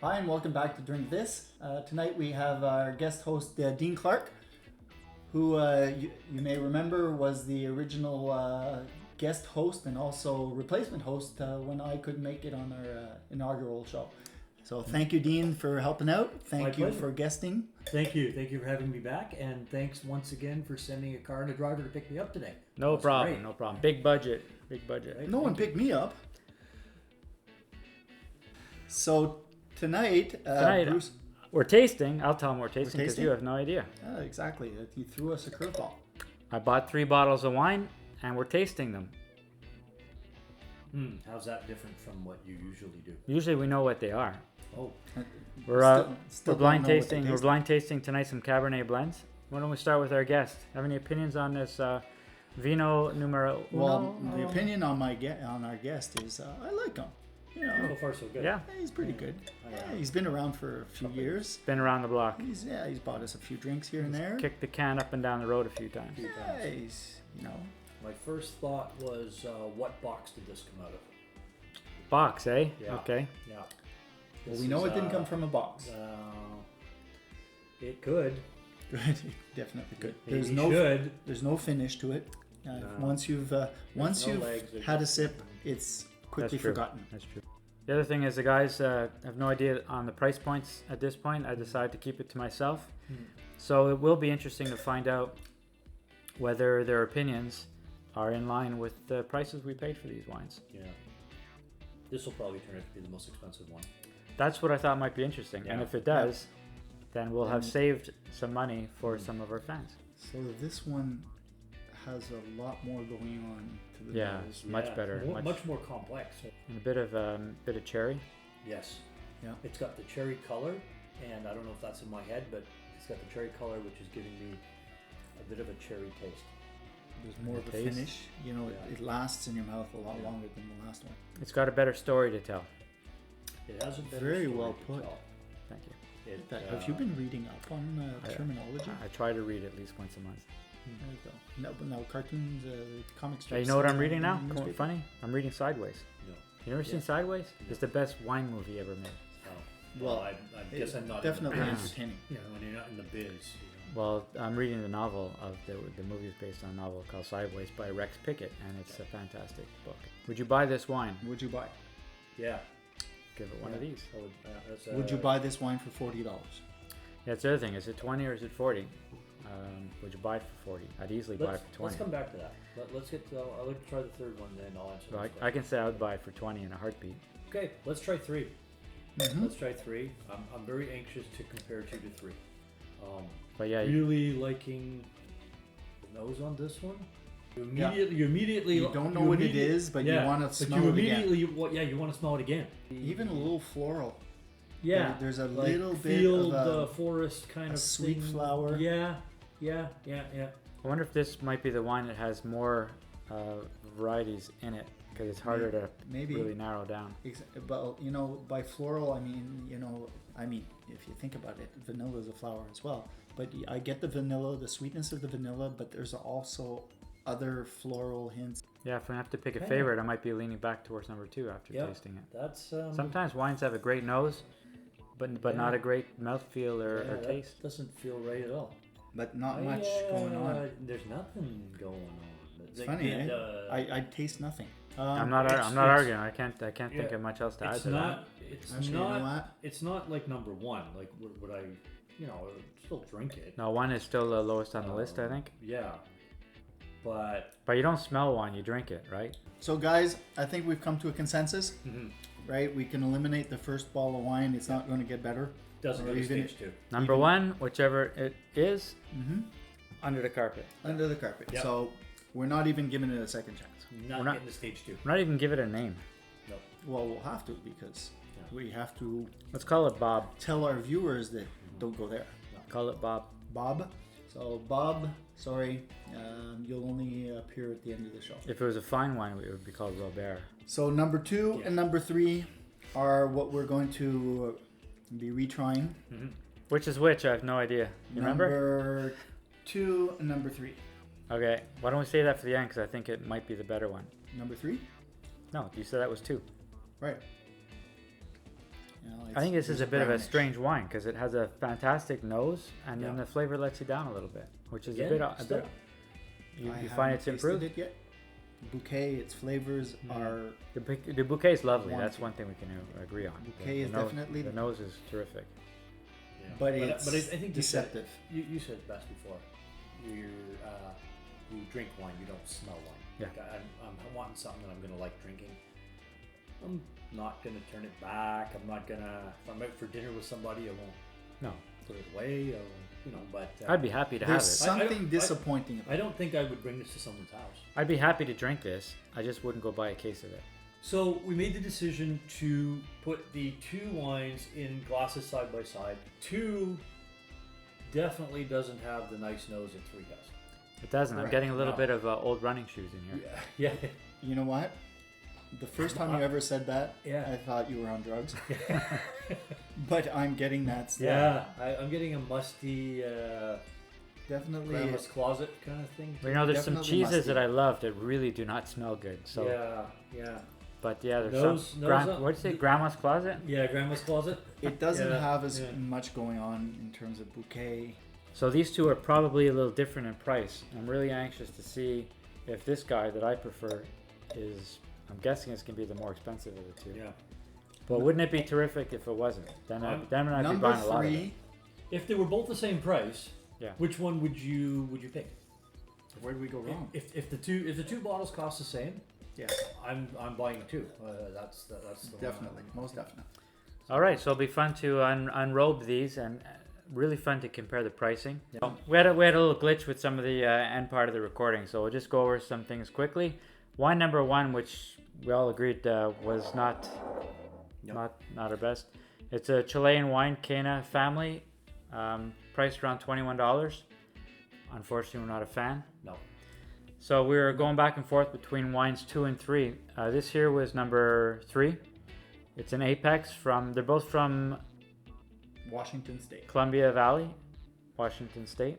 Hi, and welcome back to Drink This. Tonight we have our guest host, Dean Clark, who you may remember was the original guest host and also replacement host when I couldn't make it on our inaugural show. So thank you, Dean, for helping out. Thank you for guesting. Thank you. Thank you for having me back. And thanks once again for sending a car and a driver to pick me up today. No problem. Big budget. Right? No one picked me up. So tonight Bruce, we're tasting. I'll tell them we're tasting because you have no idea. Exactly. You threw us a curveball. I bought 3 bottles of wine and we're tasting them. How's that different from what you usually do? Usually we know what they are. Oh, we're blind tasting. We're blind tasting tonight some Cabernet blends. Why don't we start with our guest? Have any opinions on this Vino Numero Uno? Well, the opinion on our guest is I like him. You know, so far so good. Yeah, he's pretty good. Yeah, he's been around for a few years. Been around the block. He's bought us a few drinks here and there. Kicked the can up and down the road a few times. Yeah, he's, My first thought was, what box did this come out of? Box, eh? Yeah. Okay. Yeah. Well, we know it didn't come from a box. It could. Good, definitely could. There's no finish to it. No. Once you've had a sip, it's quickly forgotten. That's true. The other thing is the guys have no idea on the price points at this point. I decided to keep it to myself. So it will be interesting to find out whether their opinions are in line with the prices we paid for these wines. Yeah. This will probably turn out to be the most expensive one. That's what I thought might be interesting. Yeah. And if it does, then we'll have saved some money for some of our fans. So this one has a lot more going on to the nose. Much better. Much more complex. And a bit of cherry. Yes. Yeah. It's got the cherry color, and I don't know if that's in my head, but it's got the cherry color, which is giving me a bit of a cherry taste. There's more of a finish. It lasts in your mouth a lot longer than the last one. It's got a better story to tell. It has a better Very story well to put. tell. Thank you. Have you been reading up on terminology? I try to read at least once a month. There you go. No, cartoons, comic strips. You know what I'm reading now? Newspaper. Funny? I'm reading Sideways. No. You ever seen Sideways? It's the best wine movie ever made. Well, I guess I'm not definitely in the biz. entertaining. Yeah, when you're not in the biz. Well, I'm reading the novel of the movie is based on a novel called Sideways by Rex Pickett, and it's a fantastic book. Would you buy this wine? Would you buy? Yeah. Give it one of these. Would you buy this wine for $40? Yeah, that's the other thing. Is it 20 or is it 40? Would you buy it for 40? I'd easily buy it for 20. Let's come back to that. Let's get to. I'd like to try the third one, then I'll answer. Well, I can say I would buy it for 20 in a heartbeat. Okay, let's try 3. Mm-hmm. Let's try 3. I'm very anxious to compare 2 to 3. But yeah, really liking the nose on this one. You immediately you don't know what it is, but you want to smell it again. You want to smell it again. Even a little floral. Yeah, there's a like little field, bit of a forest kind of sweet thing. flower. Yeah. I wonder if this might be the wine that has more varieties in it because it's harder to really narrow down. But by floral, I mean, if you think about it, vanilla is a flower as well. But I get the vanilla, the sweetness of the vanilla, but there's also other floral hints. Yeah, if I have to pick a favorite, I might be leaning back towards number 2 after tasting it. That's sometimes wines have a great nose, but not a great mouthfeel or taste. That doesn't feel right at all. But not much going on. There's nothing going on. It's funny, I taste nothing. I'm not arguing. I can't think of much else to add to that. It's not like number 1. Like would I, still drink it. No, wine is still the lowest on the list, I think. Yeah, but you don't smell wine, you drink it, right? So guys, I think we've come to a consensus. Mm-hmm. Right? We can eliminate the first bottle of wine. It's not going to get better. Doesn't go to stage 2. Number 1, whichever it is, under the carpet. Under the carpet. Yep. So we're not even giving it a second chance. Not getting to stage 2. We're not even give it a name. No. Well, we'll have to because we have to. Let's call it Bob. Tell our viewers that don't go there. Call it Bob. Bob. So Bob, sorry, you'll only appear at the end of the show. If it was a fine wine, it would be called Robert. So number 2 and number 3 are what we're going to be retrying. Mm-hmm. Which is which? I have no idea. You remember? Number 2 and number 3. Okay, why don't we say that for the end? Because I think it might be the better one. Number 3? No, you said that was 2. Right. You know, I think this is a bit of a brownish. strange wine because it has a fantastic nose, and then Yeah. the flavor lets you down a little bit, which is Yeah, a bit. still. You I find haven't it's tasted improved. it yet. The bouquet, its flavors are The bouquet is lovely. That's Wonderful. one thing we can agree on. Bouquet is nose, definitely- the nose is terrific. Yeah. But it's I think deceptive. You said it best before. You drink wine, you don't smell wine. Yeah. Like I'm wanting something that I'm gonna like drinking. I'm not gonna turn it back. I'm not gonna. If I'm out for dinner with somebody, I won't No, put it away. But I'd be happy to have There's it. something disappointing about I don't think I would bring this to someone's house. I'd be happy to drink this. I just wouldn't go buy a case of it. So we made the decision to put the two wines in glasses side by side. Two definitely doesn't have the nice nose that three does. It doesn't. I'm Correct. getting a little No. bit of old running shoes in here. Yeah. You know what? The first time you ever said that, Yeah. I thought you were on drugs. But I'm getting that still. Yeah. I'm getting a musty Definitely. grandma's closet kind of thing. Well, you know, there's some Definitely cheeses musty. that I love that really do not smell good. So, Yeah. but yeah, there's Nose- some. nose up- What'd you say? Grandma's closet. Yeah, grandma's closet. It doesn't Yeah, have as yeah. much going on in terms of bouquet. So these two are probably a little different in price. I'm really anxious to see if this guy that I prefer is. I'm guessing it's gonna be the more expensive of the two. Yeah. But wouldn't it be terrific if it wasn't? Then I'd be Number buying a lot of it. 3, If they were both the same price, Yeah. which one would you pick? where do we go wrong? If the two bottles cost the same, Yeah, I'm buying two. That's the one. definitely. Most definitely. All right, so it'll be fun to unrobe these and really fun to compare the pricing. Yeah. We had a little glitch with some of the end part of the recording, so we'll just go over some things quickly. Wine number 1, which we all agreed was not our best. It's a Chilean wine, Cana family, priced around $21. Unfortunately, we're not a fan. No. So we were going back and forth between wines 2 and 3. This here was number 3. It's an Apex they're both from Washington State. Columbia Valley, Washington State.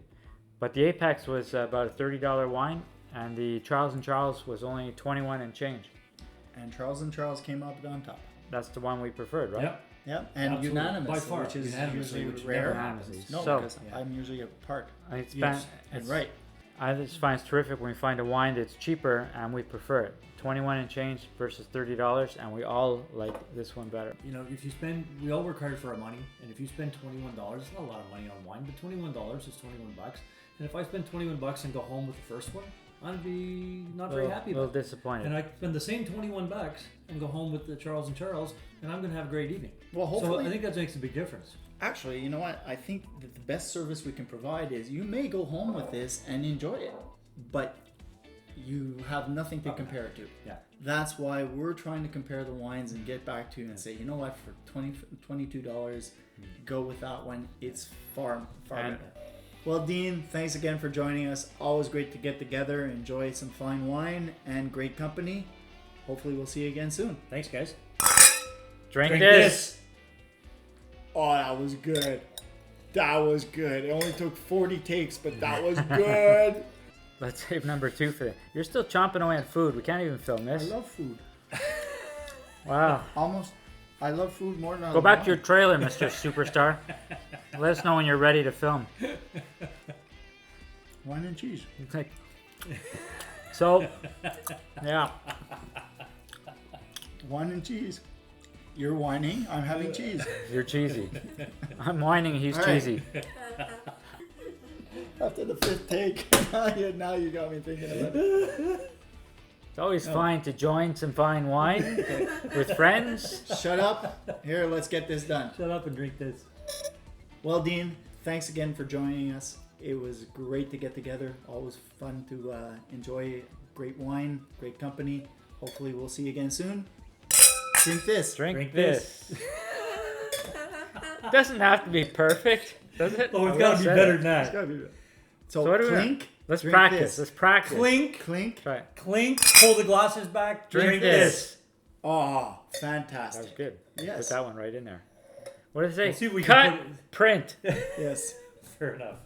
But the Apex was about a $30 wine, and the Charles & Charles was only 21 and change. And Charles & Charles came out on top. That's the one we preferred, right? Yep. Yeah, and Absolutely. unanimous, By far, which is unanimously, usually which rare. never happens. No, So- because Yeah. I'm usually apart. It's Yes. And right. I just find it's terrific when we find a wine that's cheaper and we prefer it. 21 and change versus $30, and we all like this one better. You know, if you spend, we all work hard for our money, and if you spend $21, it's not a lot of money on wine, but $21 is $21. And if I spend $21 and go home with the first one, I'd be not very happy A little about it. disappointed. And I spend the same $21 and go home with the Charles & Charles, and I'm going to have a great evening. Well, So hopefully, I think that makes a big difference. actually, you know what? I think that the best service we can provide is you may go home with this and enjoy it, but you have nothing to compare it to. Yeah. That's why we're trying to compare the wines and get back to you and say, you know what, for $22, go with that one. It's far And- better. Well, Dean, thanks again for joining us. Always great to get together, enjoy some fine wine and great company. Hopefully we'll see you again soon. Thanks, guys. Drink this. Oh, that was good. That was good. It only took 40 takes, but that was good. Let's save number 2 for it. You're still chomping away on food. We can't even film I this. love food. Wow. Almost. I love food more than I Go love back to wine. your trailer, Mr. Superstar. Let us know when you're ready to film. Wine and cheese. Like, so, yeah. Wine and cheese. You're whining. I'm having cheese. You're cheesy. I'm whining, he's All right. cheesy. After the 5th take, now you got me thinking about it. It's always fine to join some fine wine with friends. Shut up. Here, let's get this done. Shut up and drink this. Well, Dean, thanks again for joining us. It was great to get together. Always fun to enjoy great wine, great company. Hopefully, we'll see you again soon. Drink this. Drink this. Doesn't have to be perfect, does it? Oh, it's We got all to be said better it. than that. It's gotta be good. So, So what do we- clink. Let's drink practice. this. Let's practice. Clink, Clink. Try it. clink, pull the glasses back, Drink this. Oh, That fantastic. was good. Yes. Put that one right in there. What did it say? We'll see if we can Cut, put it- print. Yes. Fair enough.